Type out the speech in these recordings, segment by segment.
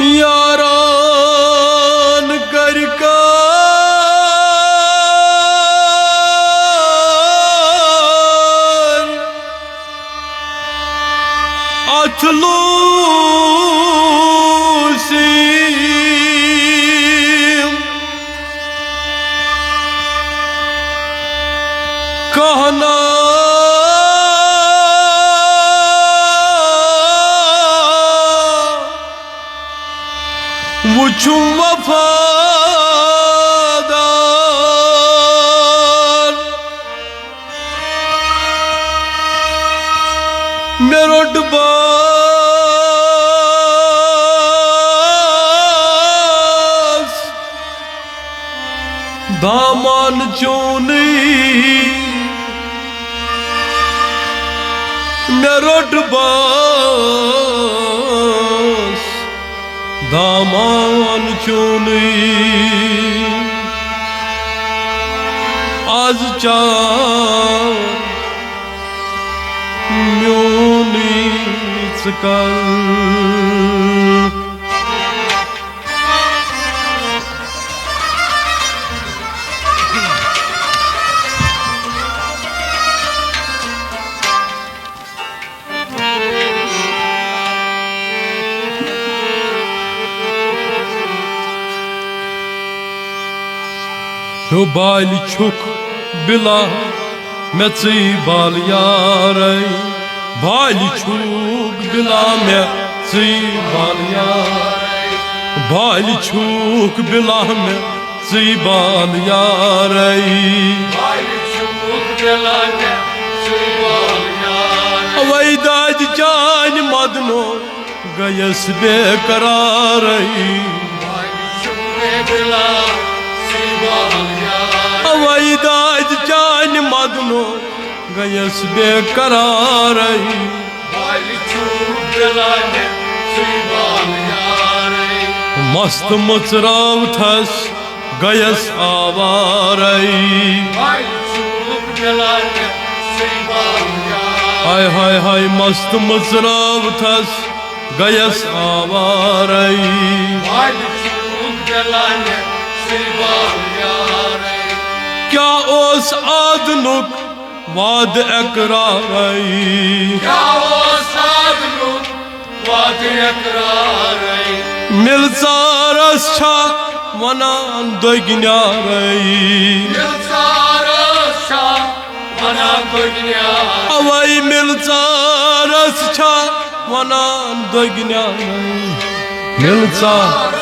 यारान करकर अथलूसी कहना वुचु वफादार मेरो डबास दामन चोनी मेरो डबास दामन चोनी आज चार म्योनीच कर बाल छुक बिला मे बाल यार बाल छुक बिला मे बाल यार बाल छुक बिला मे बाल यार वही दाज जान मदनो गयस बेकरार वही दाज जान मदनो गयस बेकरार मस्त मुचराव थस गयस आवार हाय हाय हाय मस्त मुचराव थस गयस आवार क्या ओस आदनुक वाद इकरार मिलसारस छा वनान दोगन्यार अवई मिलसारस छा वनान दोगन्यार मिलसार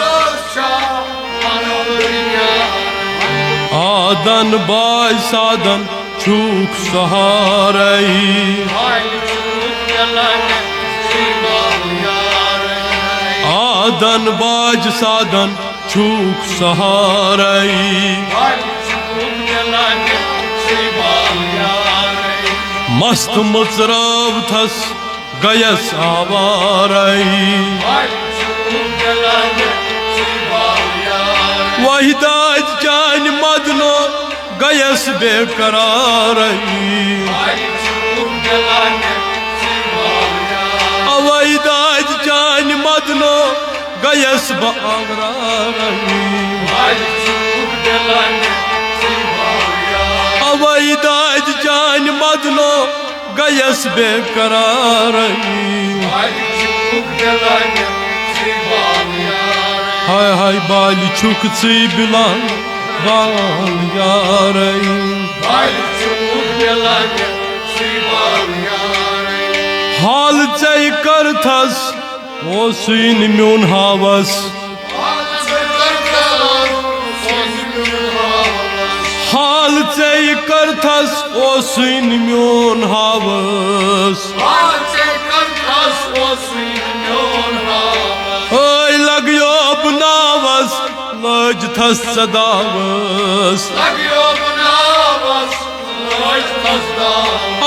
आदन बाय सादन छूक सहारई आदन बाज सादन छूक सहारई मस्त मुचराव थस गयस आवारई वही दाज जान मदनो गयस बेकरार वही दाज जान मदनो गयस बागरार वही दाज जान मदनो गयस बेकरार हाय हाय बाल छुक बिला बाल यार हाल चय कर थस ओ सुन म्योन हावस हाल चय कर थस ओ सुन म्योन हावस लगियो बनावस लज थस सदावस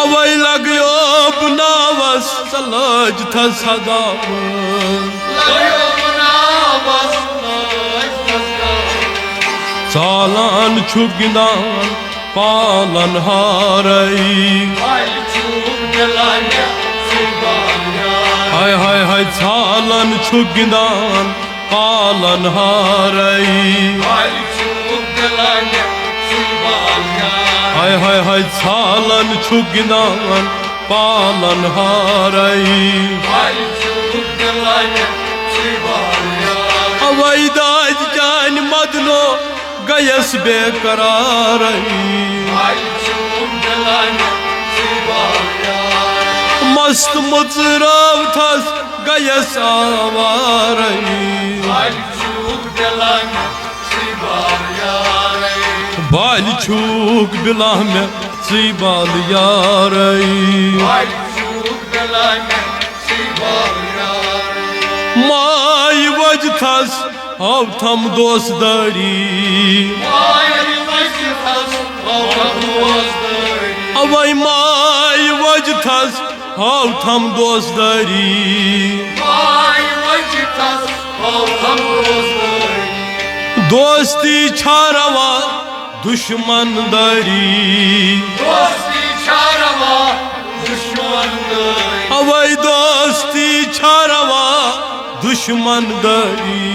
अवै लगियो बनावस लज थस सदावस चालान छुगिनान पालन हारई हाय हाय हाय चालन छुगिनान पालन हारै हाय हाय हाय छालन छु गिंदान पालन हारै अवै दाज जान मदनो गयस बेकरारै मस्त मुजराव थस गयस आवारै बाल छूक बिलाह में बाल यारै माय वज थस हाव थम दोस्तदारी अवै माय वज थस हाव थम दोस्तदारी दोस्ती छारवा दुश्मन दरी अवै दोस्ती छारवा दुश्मन दरी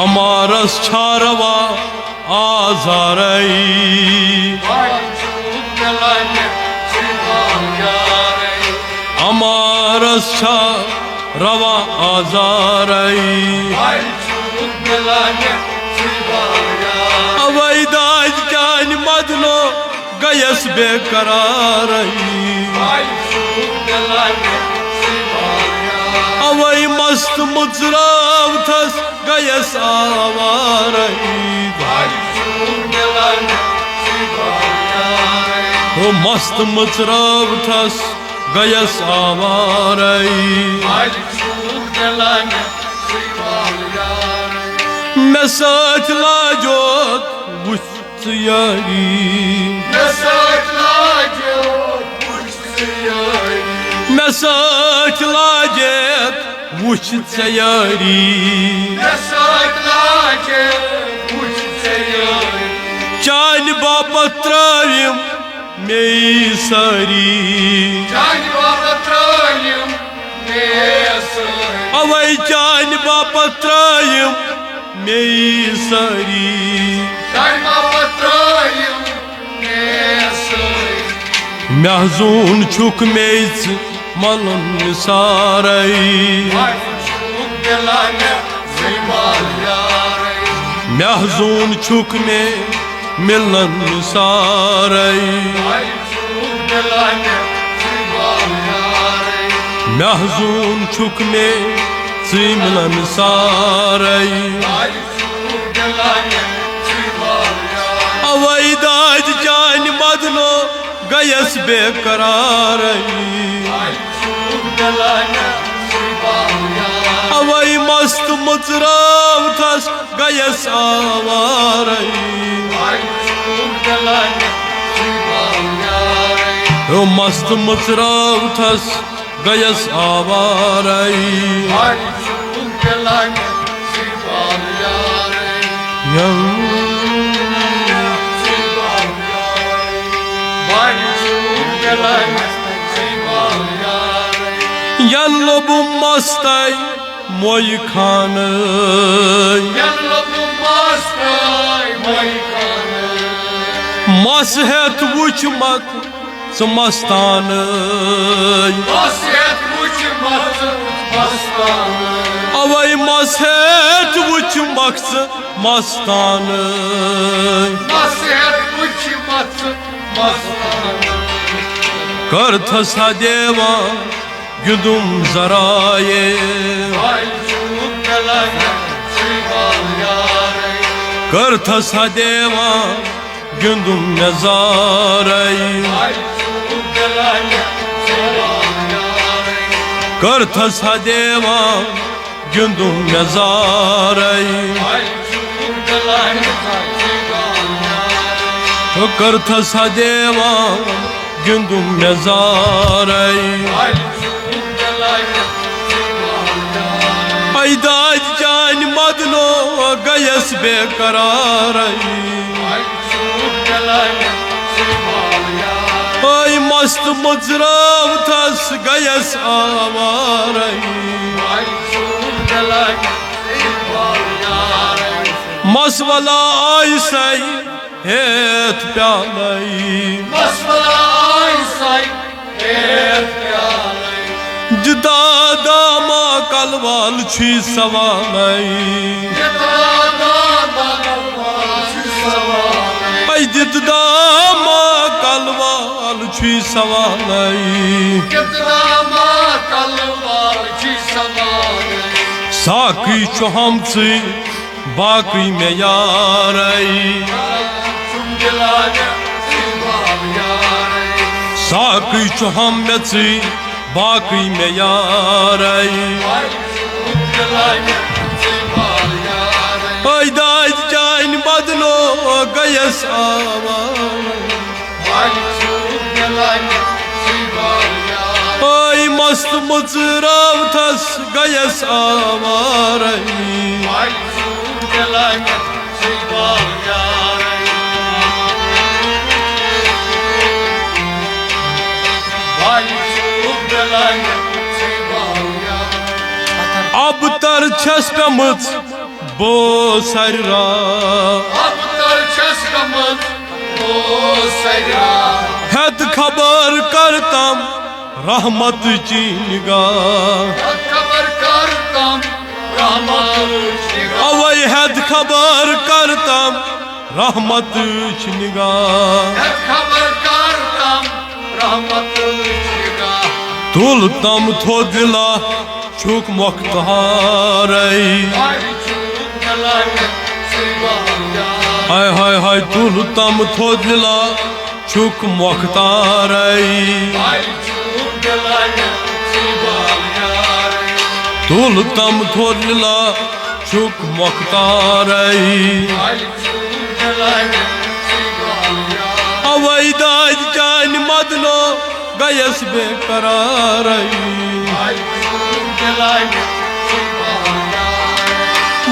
अमारस छारवा आजारै अमारस छारवा आजारै अवै दाज जान मदनो गयस बेकरारै अवै मस्त मुजराव थस गयस आवारै ओ मस्त मुजराव थस गयस आवारै मैं सच लाजोत वुच यारी मैं सच लाजत वुच यारी चान बापत त्राविम मेई सारी अवै चान बापत त्राविम मेई सारी महजून छुक मेज मलन सारै महजून छुक में मिलन सारै महजून छुक में मिलन सारै अवै दाज जान मदनो गयस बेकरारै अवै मस्त मुजराव थस गयस आवारै ओ मस्त मुजराव thus गयस आवारै yan lobum mastay moy khan mashet wuchmak samastan avay mashet wuchmak samastan कर थसा देवा güdüm zaraye कर थसा देवा güdüm nezare कर थसा देवा güdüm nezare कर थसा देवा gündüm nezare Aydad can madno gayes bekarare Ay mast mızrav tas गयस Aware मसवला ऐसे हेत प्यालई जुदा दामा कलवाल छी सवालई जुदा दामा कलवाल छी सवालई साकी छु हमसे बाकी में यारई साकी छु हम में से बाकी में यारई पैदाज जाइन बदलो गयस आवारई मस्त मुजराव थस गयस आवारई अब तर छस कमच बो सरा हद खबर करतम रहमत चीनगा अवै हद खबर करतम रहमत चीनगा तुलतम थो दिला चुक मुख्तारई हाय हाय हाय तुलतम थो दिला चुक मुख्तारई तुलतम थो दिला चुक मुख्तारई अवै दाज जान मदलो गयस बेकरारई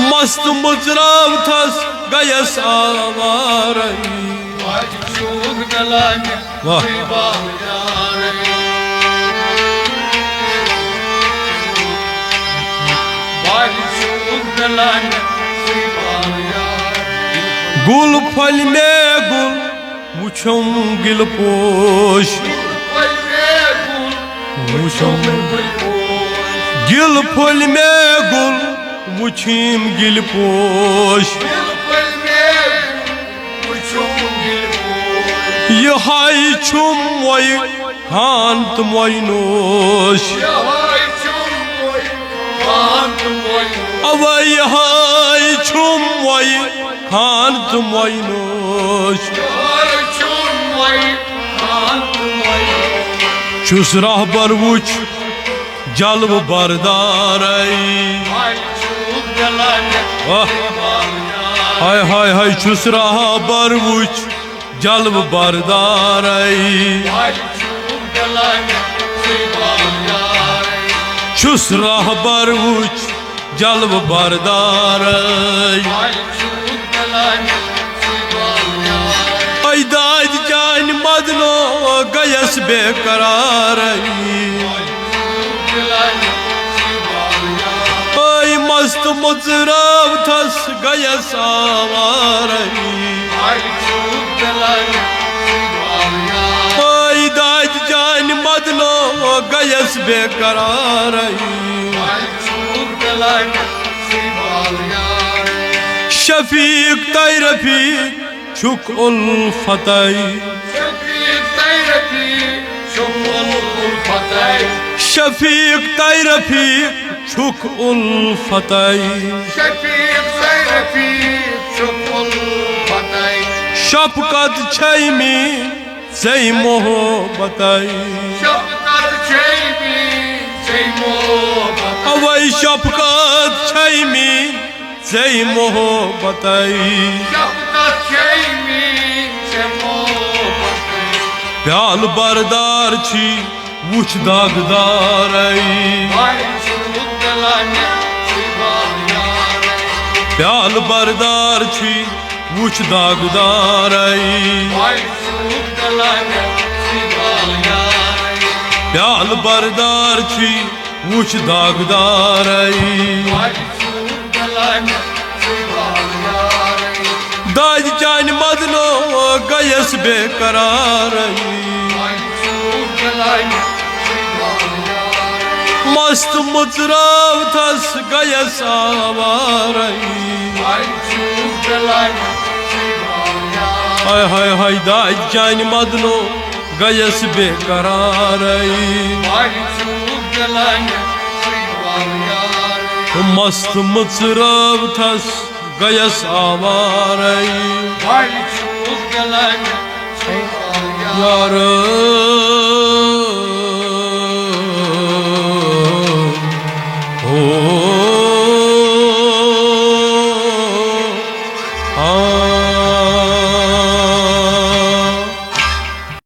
मस्त मुजराव थस गयस आवारई गुल फल में गुल मुछम गिल पोश गिल फुल में गुल मुछिम गिल पोश यहाई छुम वही खांत मोइनोश अवै यहाई छुम वही खांत मोइनोश चुस रहबर वुच जल्ब बरदारई हाय हाय हाय चुस रहबर वुच जल्ब बरदारई चुस रहबर वुच जल्ब बरदारई दाज जान मदलो गयस बेकरारई मस्त मुजराव थस गयस आवारई दाज जान मदलो गयस बेकरारई शफीक तै रफीक शुक उल्फतई शफीक तै रफीक शुक उल्फतई शफकत छैमी सही मोहब्बतई अवै शफकत छैमी सही मोहब्बतई प्याल बरदार छी वुछ दागदारई प्याल बरदार छी वुछ दागदारई प्याल बरदार छी वुच दागदार दाज चान मदनो गयस बेकरार मस्त मुचराव थस गयस आवार हाय हाय हाय दाज चान मदनो गयस बेकरार मस्त मुचराव थस गयस आवार यार